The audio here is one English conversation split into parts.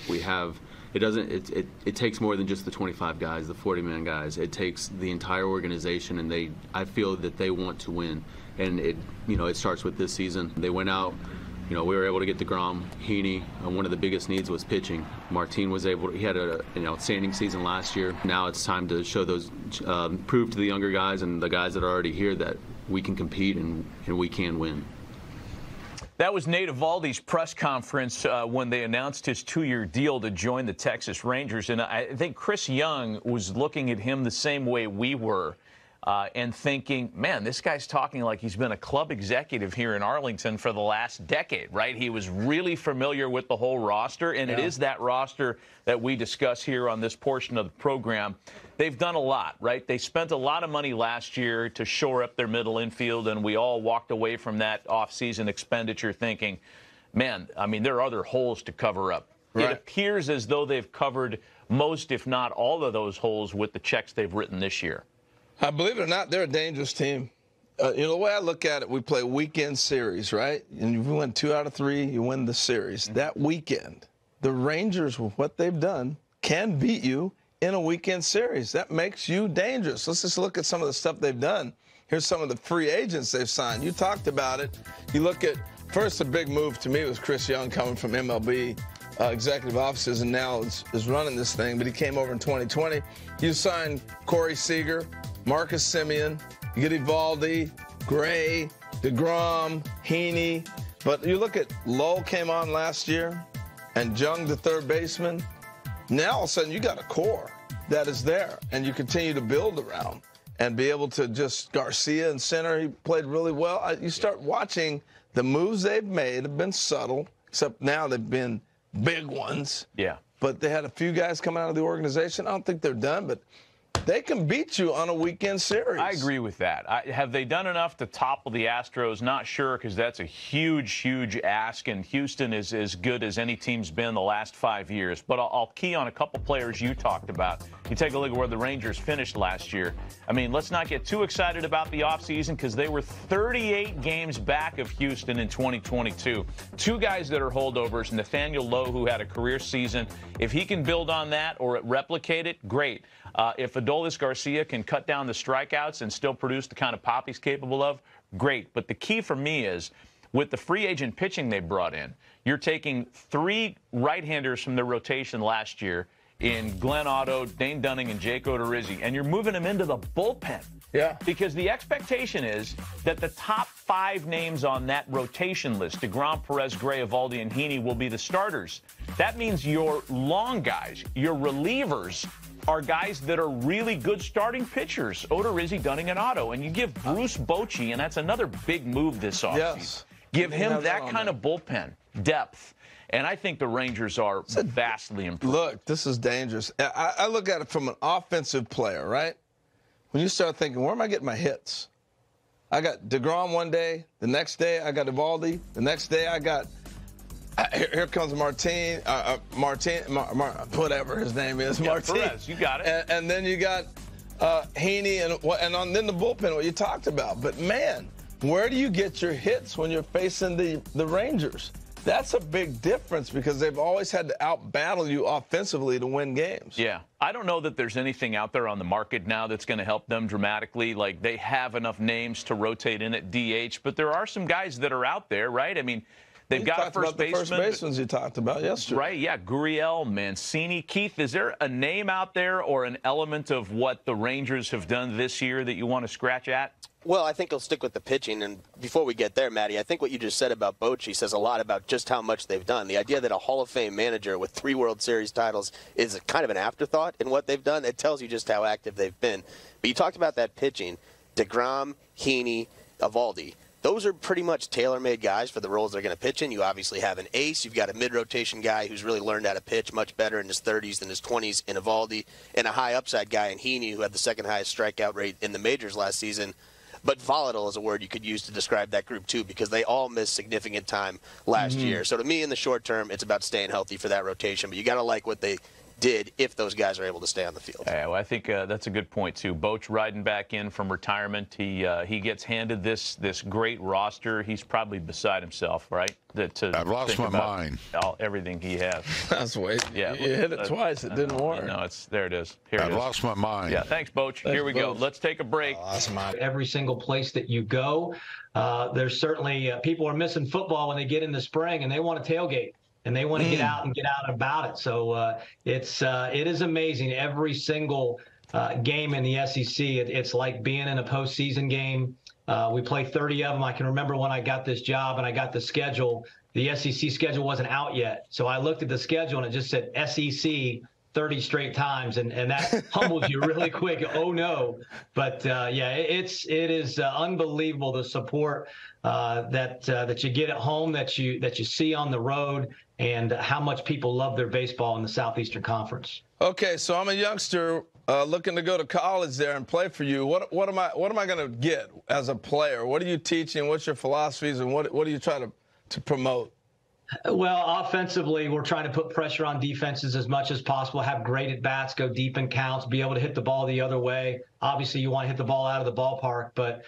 We have it takes more than just the 25 guys, the 40-man guys. It takes the entire organization, and I feel that they want to win, and it starts with this season. They went out. We were able to get DeGrom, Heaney, and one of the biggest needs was pitching. Martin was able. He had an outstanding season last year. Now it's time to show those, prove to the younger guys and the guys that are already here that we can compete and we can win. That was Nate Eovaldi's press conference when they announced his 2-year deal to join the Texas Rangers. And I think Chris Young was looking at him the same way we were and thinking, man, this guy's talking like he's been a club executive here in Arlington for the last decade, right? He was really familiar with the whole roster, and it is that roster that we discuss here on this portion of the program. They've done a lot, right? They spent a lot of money last year to shore up their middle infield, and we all walked away from that offseason expenditure thinking, man, I mean, there are other holes to cover up. Right. It appears as though they've covered most, if not all of those holes with the checks they've written this year. Believe it or not, they're a dangerous team. The way I look at it, we play weekend series, right? And if you win 2 out of 3, you win the series. That weekend, the Rangers, with what they've done, can beat you in a weekend series. That makes you dangerous. Let's just look at some of the stuff they've done. Here's some of the free agents they've signed. You talked about it. You look at, first, the big move to me was Chris Young coming from MLB executive offices and now is running this thing, but he came over in 2020. You signed Corey Seager, Marcus Semien, you get Eovaldi, Gray, DeGrom, Heaney. But you look at Lowell came on last year, and Jung, the third baseman. Now, all of a sudden, you got a core that is there, and you continue to build around and be able to just Garcia in center. He played really well. You start watching the moves they've made have been subtle, except now they've been big ones. Yeah. But they had a few guys coming out of the organization. I don't think they're done, but they can beat you on a weekend series. I agree with that. Have they done enough to topple the Astros? Not sure, because that's a huge, huge ask, and Houston is as good as any team's been the last 5 years. But I'll key on a couple players you talked about. You take a look at where the Rangers finished last year. I mean, let's not get too excited about the offseason, because they were 38 games back of Houston in 2022. 2 guys that are holdovers, Nathaniel Lowe, who had a career season. If he can build on that or replicate it, great. If Adolis Garcia can cut down the strikeouts and still produce the kind of pop he's capable of, great. But the key for me is, with the free agent pitching they brought in, you're taking 3 right-handers from their rotation last year in Glenn Otto, Dane Dunning, and Jake Odorizzi, and you're moving them into the bullpen. Yeah. Because the expectation is that the top 5 names on that rotation list, DeGrom, Perez, Gray, Eovaldi, and Heaney, will be the starters. That means your long guys, your relievers, are guys that are really good starting pitchers, Odorizzi, Dunning, and Otto. And you give Bruce Bochy, and that's another big move this offseason. Yes. Give him that kind of bullpen depth. And I think the Rangers are vastly improved. Look, this is dangerous. I look at it from an offensive player, right? When you start thinking, where am I getting my hits? I got DeGrom one day. The next day, I got Eovaldi. The next day, I got here comes Martin, whatever his name is, Martin. Perez, you got it. And then you got Heaney, then the bullpen, what you talked about. But, man, where do you get your hits when you're facing the Rangers? That's a big difference, because they've always had to out-battle you offensively to win games. Yeah. I don't know that there's anything out there on the market now that's going to help them dramatically. Like, they have enough names to rotate in at DH, but there are some guys that are out there, right? I mean, they've got a first baseman. The first baseman you talked about yesterday. Right, yeah. Gurriel, Mancini. Keith, is there a name out there or an element of what the Rangers have done this year that you want to scratch at? Well, I think I'll stick with the pitching. And before we get there, Matty, I think what you just said about Bochy says a lot about just how much they've done. The idea that a Hall of Fame manager with 3 World Series titles is kind of an afterthought in what they've done. It tells you just how active they've been. But you talked about that pitching. DeGrom, Heaney, Eovaldi. Those are pretty much tailor-made guys for the roles they're going to pitch in. You obviously have an ace. You've got a mid-rotation guy who's really learned how to pitch much better in his 30s than his 20s in Eovaldi, and a high-upside guy in Heaney, who had the second highest strikeout rate in the majors last season. But volatile is a word you could use to describe that group, too, because they all missed significant time last year. So to me, in the short term, it's about staying healthy for that rotation. But you got to like what they did if those guys are able to stay on the field. Yeah, well, I think that's a good point too. Boch riding back in from retirement, he gets handed this great roster. He's probably beside himself, right? I've lost my mind. Everything he has. That's wait. Yeah, you hit it twice. It didn't work. No, there it is. Here I've lost my mind. Yeah, thanks, Boch. Here we go. Let's take a break. Every single place that you go, there's certainly people are missing football when they get in the spring and they want to tailgate. And they want to get out about it. So it is amazing. Every single game in the SEC, it's like being in a postseason game. We play 30 of them. I can remember when I got this job and I got the schedule. The SEC schedule wasn't out yet. So I looked at the schedule and it just said SEC 30 straight times, and that humbles you really quick. Oh no! But it is unbelievable the support that you get at home, that you see on the road, and how much people love their baseball in the Southeastern Conference. Okay, so I'm a youngster looking to go to college there and play for you. What am I going to get as a player? What are you teaching? What's your philosophies, and what are you trying to promote? Well, offensively, we're trying to put pressure on defenses as much as possible, have great at-bats, go deep in counts, be able to hit the ball the other way. Obviously, you want to hit the ball out of the ballpark, but,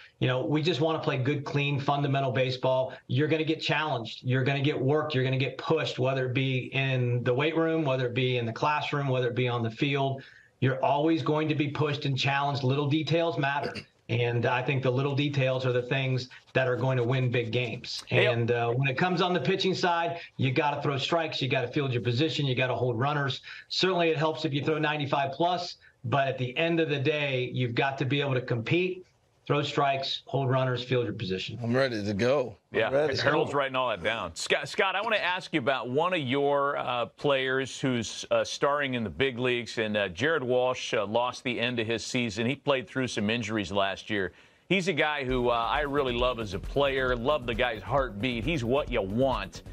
we just want to play good, clean, fundamental baseball. You're going to get challenged. You're going to get worked. You're going to get pushed, whether it be in the weight room, whether it be in the classroom, whether it be on the field. You're always going to be pushed and challenged. Little details matter. And I think the little details are the things that are going to win big games. And when it comes on the pitching side, you got to throw strikes. You got to field your position. You got to hold runners. Certainly it helps if you throw 95 plus. But at the end of the day, you've got to be able to compete, throw strikes, hold runners, field your position. I'm ready to go. Harold's writing all that down. Scott, I want to ask you about one of your players who's starring in the big leagues, and Jared Walsh lost the end of his season. He played through some injuries last year. He's a guy who I really love as a player, love the guy's heartbeat. He's what you want.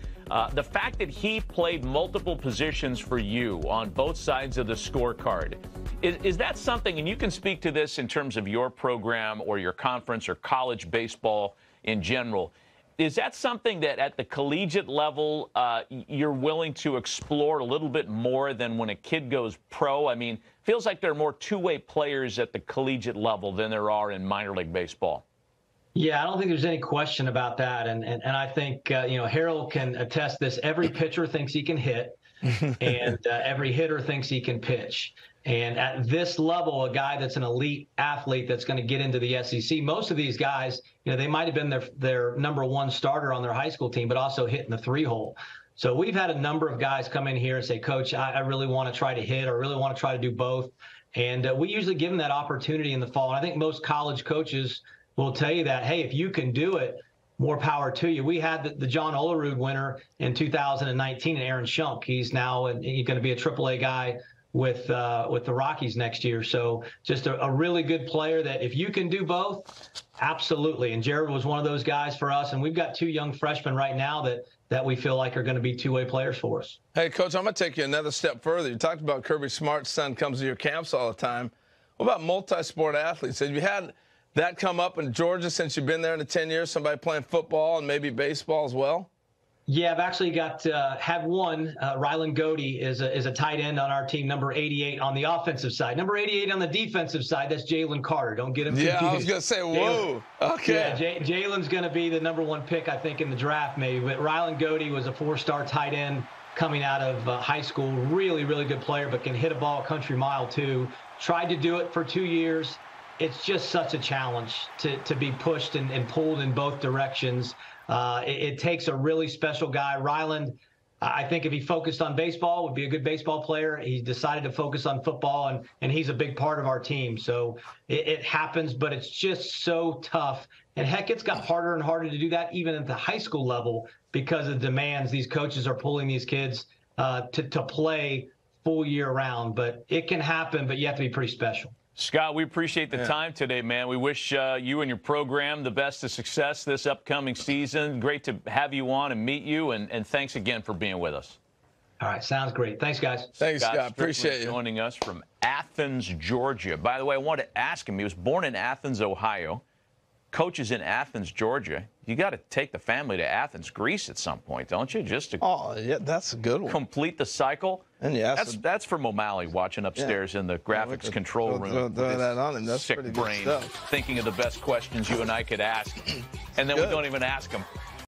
The fact that he played multiple positions for you on both sides of the scorecard, is that something, and you can speak to this in terms of your program or your conference or college baseball in general, is that something that at the collegiate level you're willing to explore a little bit more than when a kid goes pro? I mean, feels like there are more two-way players at the collegiate level than there are in minor league baseball. Yeah, I don't think there's any question about that. And I think, Harold can attest this. Every pitcher thinks he can hit, and every hitter thinks he can pitch. And at this level, a guy that's an elite athlete that's going to get into the SEC, most of these guys, they might have been their number one starter on their high school team, but also hitting the 3-hole. So we've had a number of guys come in here and say, Coach, I really want to try to hit, or really want to try to do both. And we usually give them that opportunity in the fall. And I think most college coaches will tell you that, hey, if you can do it, more power to you. We had the John Olerud winner in 2019, Aaron Schunk. He's now going to be a AAA guy with the Rockies next year. So just a really good player that if you can do both, absolutely. And Jared was one of those guys for us. And we've got 2 young freshmen right now that we feel like are going to be two-way players for us. Hey, Coach, I'm going to take you another step further. You talked about Kirby Smart's son comes to your camps all the time. What about multi-sport athletes? Have you had that come up in Georgia since you've been there in the 10 years, somebody playing football and maybe baseball as well? Yeah, I've actually had one. Rylan Godey is a tight end on our team, number 88 on the offensive side. Number 88 on the defensive side, that's Jalen Carter. Don't get him confused. Yeah, I was going to say, whoa. Okay. Yeah, Jalen's going to be the number 1 pick, I think, in the draft maybe. But Rylan Godey was a 4-star tight end coming out of high school. Really, really good player, but can hit a ball a country mile too. Tried to do it for 2 years. It's just such a challenge to be pushed and pulled in both directions. It takes a really special guy. Ryland, I think if he focused on baseball, would be a good baseball player. He decided to focus on football, and he's a big part of our team. So it happens, but it's just so tough. And heck, it's got harder and harder to do that even at the high school level because of the demands. These coaches are pulling these kids to play full year round. But it can happen, but you have to be pretty special. Scott, we appreciate the time today, man. We wish you and your program the best of success this upcoming season. Great to have you on and meet you, and thanks again for being with us. All right, sounds great. Thanks, guys. Thanks, Scott. Appreciate you. Joining us from Athens, Georgia. By the way, I wanted to ask him, he was born in Athens, Ohio, coaches in Athens, Georgia. You got to take the family to Athens, Greece at some point, don't you? Just to yeah, that's a good one. Complete the cycle. And that's from O'Malley watching upstairs in the graphics control room. Throw that on him. That's sick pretty brain, good stuff. thinking of the best questions you and I could ask, and then we don't even ask them.